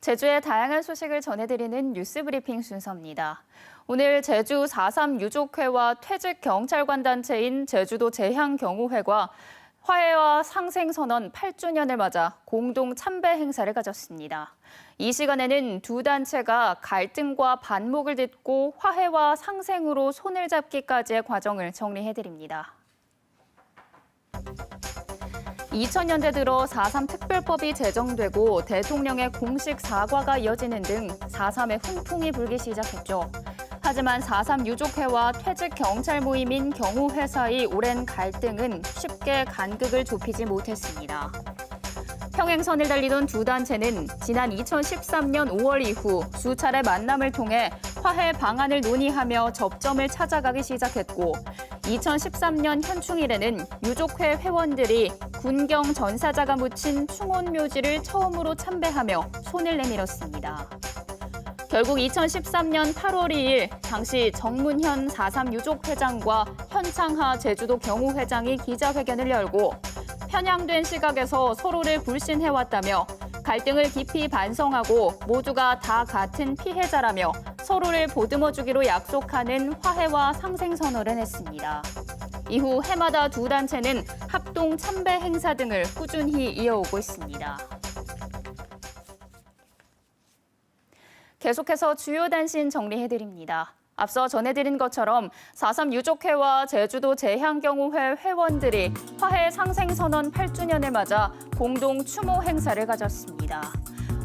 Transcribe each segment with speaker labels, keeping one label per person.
Speaker 1: 제주의 다양한 소식을 전해드리는 뉴스브리핑 순서입니다. 오늘 제주 4.3 유족회와 퇴직경찰관 단체인 제주도 재향경우회가 화해와 상생선언 8주년을 맞아 공동 참배 행사를 가졌습니다. 이 시간에는 두 단체가 갈등과 반목을 딛고 화해와 상생으로 손을 잡기까지의 과정을 정리해드립니다. 2000년대 들어 4.3 특별법이 제정되고 대통령의 공식 사과가 이어지는 등 4.3의 훈풍이 불기 시작했죠. 하지만 4.3 유족회와 퇴직 경찰 모임인 경우회 사이 오랜 갈등은 쉽게 간극을 좁히지 못했습니다. 평행선을 달리던 두 단체는 지난 2013년 5월 이후 수차례 만남을 통해 화해 방안을 논의하며 접점을 찾아가기 시작했고 2013년 현충일에는 유족회 회원들이 군경 전사자가 묻힌 충원묘지를 처음으로 참배하며 손을 내밀었습니다. 결국 2013년 8월 2일 당시 정문현 4.3 유족회장과 현창하 제주도 경우회장이 기자회견을 열고 편향된 시각에서 서로를 불신해왔다며 갈등을 깊이 반성하고 모두가 다 같은 피해자라며 서로를 보듬어주기로 약속하는 화해와 상생선언을 했습니다. 이후 해마다 두 단체는 합동 참배 행사 등을 꾸준히 이어오고 있습니다. 계속해서 주요 단신 정리해드립니다. 앞서 전해드린 것처럼 4.3 유족회와 제주도 재향경우회 회원들이 화해 상생선언 8주년을 맞아 공동 추모 행사를 가졌습니다.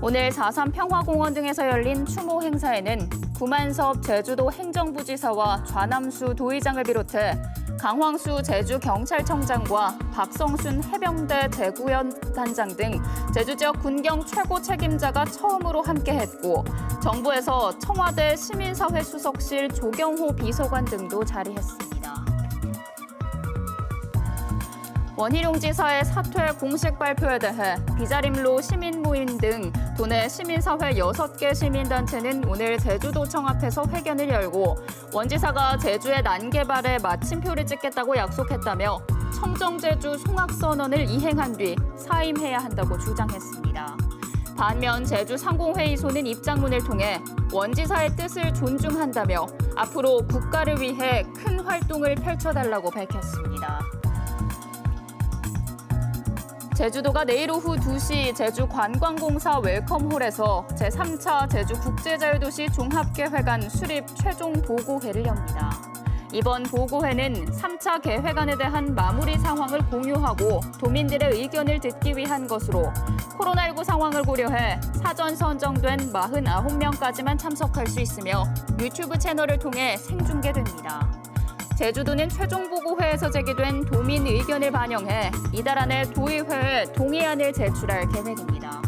Speaker 1: 오늘 4.3 평화공원 등에서 열린 추모 행사에는 구만섭 제주도 행정부지사와 좌남수 도의장을 비롯해 강황수 제주경찰청장과 박성순 해병대 대구연 단장 등 제주 지역 군경 최고 책임자가 처음으로 함께했고 정부에서 청와대 시민사회 수석실 조경호 비서관 등도 자리했습니다. 원희룡 지사의 사퇴 공식 발표에 대해 비자림로 시민모임 등 도내 시민사회 6개 시민단체는 오늘 제주도청 앞에서 회견을 열고 원 지사가 제주의 난개발에 마침표를 찍겠다고 약속했다며 청정제주 송악선언을 이행한 뒤 사임해야 한다고 주장했습니다. 반면 제주상공회의소는 입장문을 통해 원 지사의 뜻을 존중한다며 앞으로 국가를 위해 큰 활동을 펼쳐달라고 밝혔습니다. 제주도가 내일 오후 2시 제주관광공사 웰컴홀에서 제3차 제주국제자유도시 종합계획안 수립 최종 보고회를 엽니다. 이번 보고회는 3차 계획안에 대한 마무리 상황을 공유하고 도민들의 의견을 듣기 위한 것으로 코로나19 상황을 고려해 사전 선정된 49명까지만 참석할 수 있으며 유튜브 채널을 통해 생중계됩니다. 제주도는 최종 보고회에서 제기된 도민 의견을 반영해 이달 안에 도의회에 동의안을 제출할 계획입니다.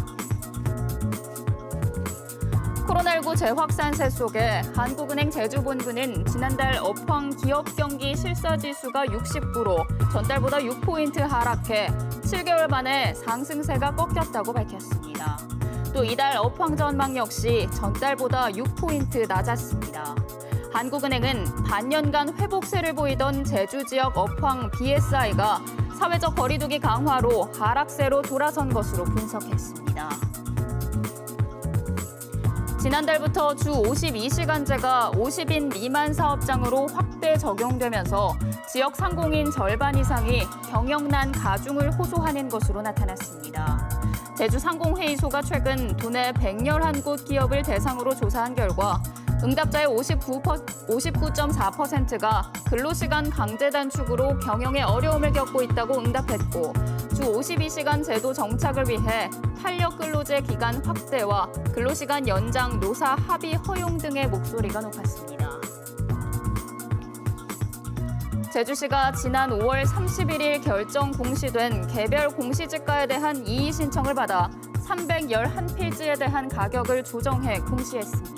Speaker 1: 코로나19 재확산세 속에 한국은행 제주본부는 지난달 업황 기업 경기 실사지수가 60%, 전달보다 6포인트 하락해 7개월 만에 상승세가 꺾였다고 밝혔습니다. 또 이달 업황 전망 역시 전달보다 6포인트 낮았습니다. 한국은행은 반년간 회복세를 보이던 제주 지역 업황 BSI가 사회적 거리두기 강화로 하락세로 돌아선 것으로 분석했습니다. 지난달부터 주 52시간제가 50인 미만 사업장으로 확대 적용되면서 지역 상공인 절반 이상이 경영난 가중을 호소하는 것으로 나타났습니다. 제주상공회의소가 최근 도내 111곳 기업을 대상으로 조사한 결과 응답자의 59.4%가 근로시간 강제 단축으로 경영에 어려움을 겪고 있다고 응답했고 주 52시간 제도 정착을 위해 탄력 근로제 기간 확대와 근로시간 연장 노사 합의 허용 등의 목소리가 높았습니다. 제주시가 지난 5월 31일 결정 공시된 개별 공시지가에 대한 이의 신청을 받아 311필지에 대한 가격을 조정해 공시했습니다.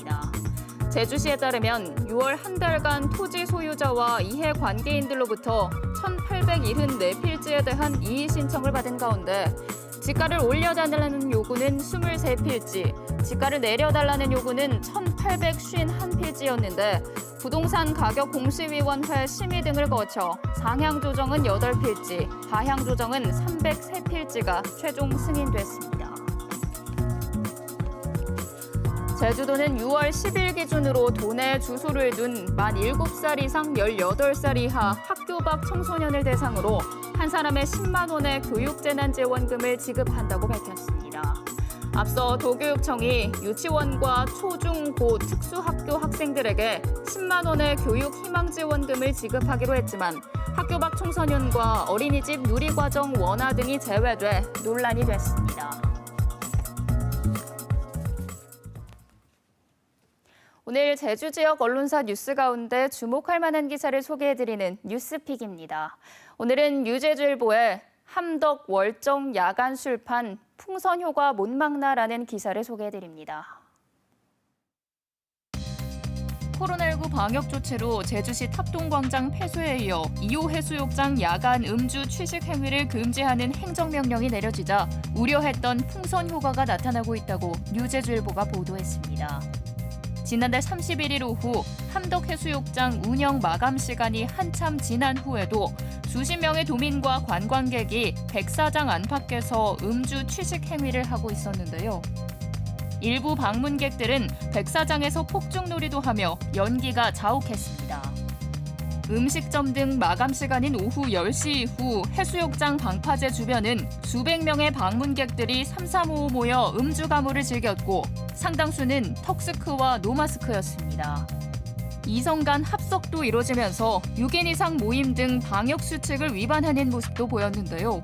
Speaker 1: 제주시에 따르면 6월 한 달간 토지 소유자와 이해관계인들로부터 1,874필지에 대한 이의 신청을 받은 가운데 지가를 올려달라는 요구는 23필지, 지가를 내려달라는 요구는 1,851필지였는데 부동산 가격 공시위원회 심의 등을 거쳐 상향 조정은 8필지, 하향 조정은 303필지가 최종 승인됐습니다. 제주도는 6월 10일 기준으로 도내 주소를 둔 만 7살 이상 18살 이하 학교 밖 청소년을 대상으로 한 사람에 10만 원의 교육재난지원금을 지급한다고 밝혔습니다. 앞서 도교육청이 유치원과 초, 중, 고 특수학교 학생들에게 10만 원의 교육희망지원금을 지급하기로 했지만 학교 밖 청소년과 어린이집 누리과정 원화 등이 제외돼 논란이 됐습니다. 오늘 제주 지역 언론사 뉴스 가운데 주목할 만한 기사를 소개해드리는 뉴스픽입니다. 오늘은 유제주일보의 함덕 월정 야간 술판 풍선효과 못 막나라는 기사를 소개해드립니다. 코로나19 방역 조치로 제주시 탑동광장 폐쇄에 이어 2호 해수욕장 야간 음주 취식 행위를 금지하는 행정명령이 내려지자 우려했던 풍선 효과가 나타나고 있다고 유제주일보가 보도했습니다. 지난달 31일 오후 함덕해수욕장 운영 마감 시간이 한참 지난 후에도 수십 명의 도민과 관광객이 백사장 안팎에서 음주 취식 행위를 하고 있었는데요. 일부 방문객들은 백사장에서 폭죽놀이도 하며 연기가 자욱했습니다. 음식점 등 마감 시간인 오후 10시 이후 해수욕장 방파제 주변은 수백 명의 방문객들이 삼삼오오 모여 음주 가무를 즐겼고 상당수는 턱스크와 노마스크였습니다. 이성 간 합석도 이뤄지면서 6인 이상 모임 등 방역 수칙을 위반하는 모습도 보였는데요.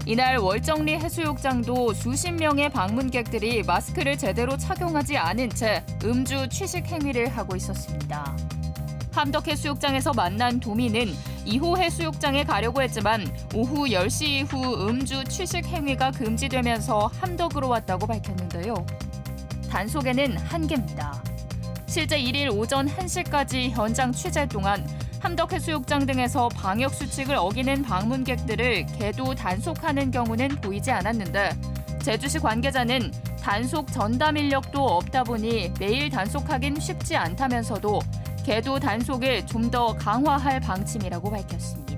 Speaker 1: 이날 월정리 해수욕장도 수십 명의 방문객들이 마스크를 제대로 착용하지 않은 채 음주 취식 행위를 하고 있었습니다. 함덕해수욕장에서 만난 도민은 2호 해수욕장에 가려고 했지만 오후 10시 이후 음주 취식 행위가 금지되면서 함덕으로 왔다고 밝혔는데요. 단속에는 한계입니다. 실제 1일 오전 1시까지 현장 취재 동안 함덕해수욕장 등에서 방역수칙을 어기는 방문객들을 계도 단속하는 경우는 보이지 않았는데 제주시 관계자는 단속 전담 인력도 없다 보니 매일 단속하긴 쉽지 않다면서도 계도 단속을 좀 더 강화할 방침이라고 밝혔습니다.